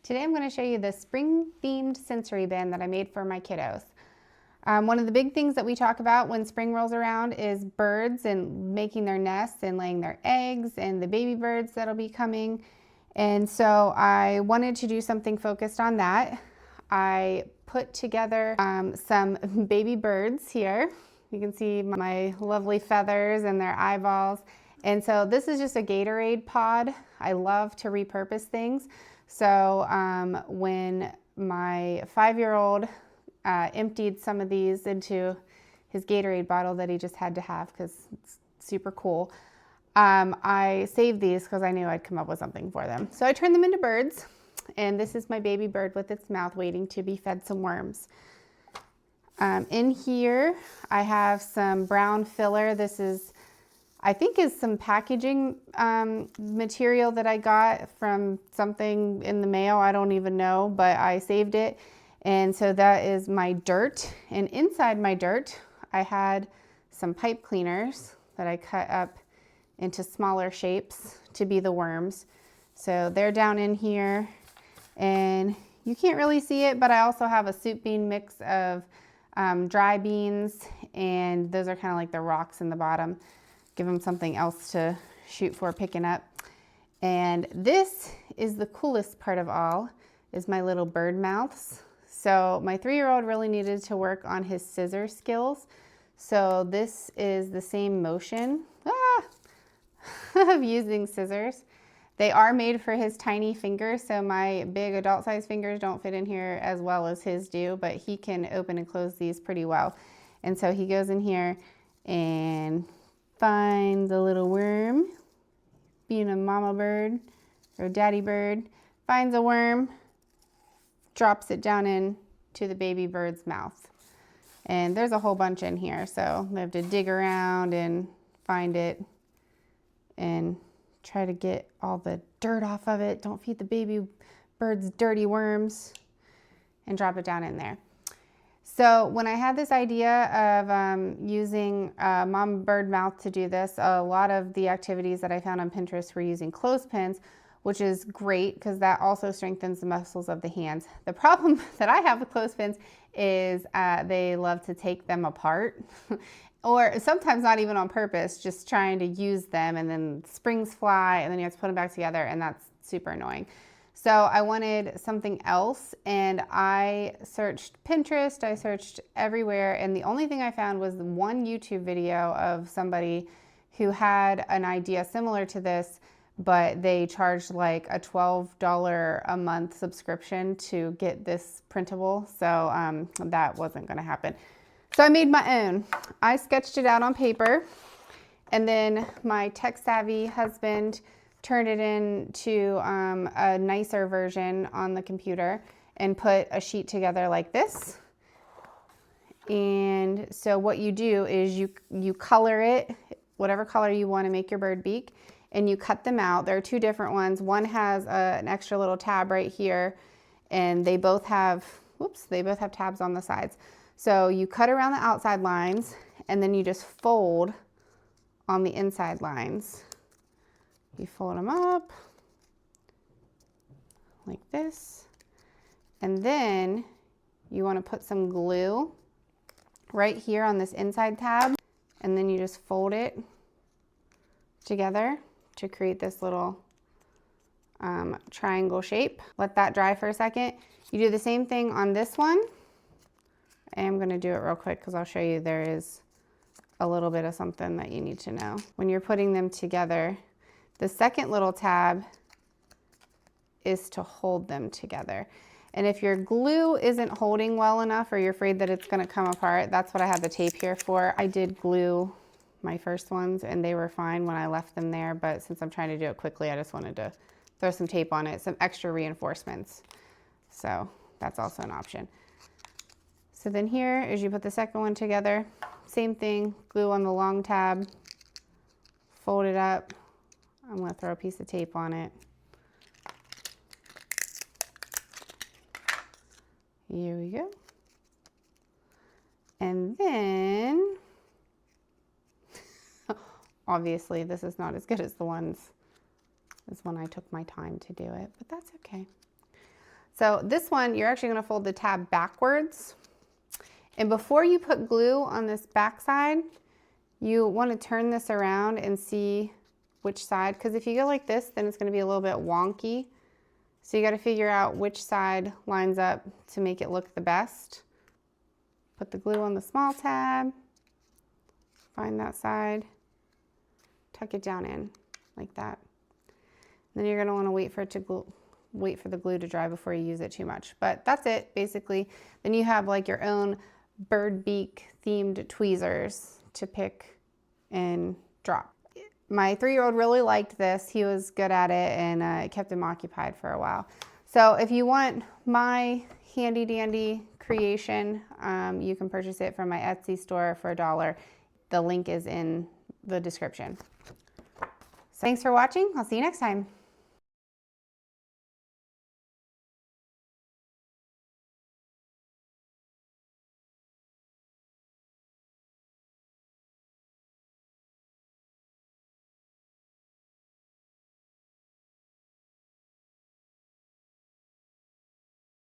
Today I'm going to show you the spring-themed sensory bin that I made for my kiddos. One of the big things that we talk about when spring rolls around is birds and making their nests and laying their eggs and the baby birds that'll be coming. And so I wanted to do something focused on that. I put together some baby birds here. You can see my lovely feathers and their eyeballs. And so this is just a Gatorade pod. I love to repurpose things. So when my 5-year-old emptied some of these into his Gatorade bottle that he just had to have because it's super cool, I saved these because I knew I'd come up with something for them. So I turned them into birds, and this is my baby bird with its mouth waiting to be fed some worms. In here I have some brown filler. This is, I think, is some packaging material that I got from something in the mail. I don't even know, but I saved it. And so that is my dirt. And inside my dirt, I had some pipe cleaners that I cut up into smaller shapes to be the worms. So they're down in here, and you can't really see it, but I also have a soup bean mix of dry beans, and those are kind of like the rocks in the bottom. Give them something else to shoot for picking up. And this is the coolest part of all, is my little bird mouths. So my 3-year-old really needed to work on his scissor skills. So this is the same motion of using scissors. They are made for his tiny fingers, so my big adult size fingers don't fit in here as well as his do, but he can open and close these pretty well. And so he goes in here and finds a little worm, being a mama bird or daddy bird, finds a worm, drops it down into the baby bird's mouth. And there's a whole bunch in here, so they have to dig around and find it and try to get all the dirt off of it. Don't feed the baby birds dirty worms, and drop it down in there. So when I had this idea of using mom bird mouth to do this, a lot of the activities that I found on Pinterest were using clothespins, which is great because that also strengthens the muscles of the hands. The problem that I have with clothespins is they love to take them apart or sometimes not even on purpose, just trying to use them, and then springs fly and then you have to put them back together, and that's super annoying. So I wanted something else, and I searched Pinterest, I searched everywhere, and the only thing I found was one YouTube video of somebody who had an idea similar to this, but they charged like a $12 a month subscription to get this printable. So that wasn't gonna happen. So I made my own. I sketched it out on paper, and then my tech-savvy husband turned it into a nicer version on the computer and put a sheet together like this. And so what you do is you color it, whatever color you want to make your bird beak, and you cut them out. There are two different ones. One has an extra little tab right here, and they both have tabs on the sides. So you cut around the outside lines, and then you just fold on the inside lines. You fold them up like this, and then you want to put some glue right here on this inside tab, and then you just fold it together to create this little triangle shape. Let that dry for a second. You do the same thing on this one. I am going to do it real quick because I'll show you there is a little bit of something that you need to know. When you're putting them together, the second little tab is to hold them together. And if your glue isn't holding well enough, or you're afraid that it's going to come apart, that's what I have the tape here for. I did glue my first ones and they were fine when I left them there, but since I'm trying to do it quickly, I just wanted to throw some tape on it, some extra reinforcements. So that's also an option. So then here, as you put the second one together, same thing, glue on the long tab, fold it up. I'm going to throw a piece of tape on it. Here we go. And then, obviously this is not as good as the ones as when I took my time to do it, but that's okay. So this one, you're actually gonna fold the tab backwards. And before you put glue on this back side, you wanna turn this around and see which side, because if you go like this, then it's gonna be a little bit wonky. So you gotta figure out which side lines up to make it look the best. Put the glue on the small tab, find that side, tuck it down in like that. Then you're gonna wanna wait for the glue to dry before you use it too much. But that's it, basically. Then you have like your own bird beak themed tweezers to pick and drop. My 3-year-old really liked this. He was good at it, and it kept him occupied for a while. So if you want my handy dandy creation, you can purchase it from my Etsy store for $1. The link is in the description. So thanks for watching. I'll see you next time.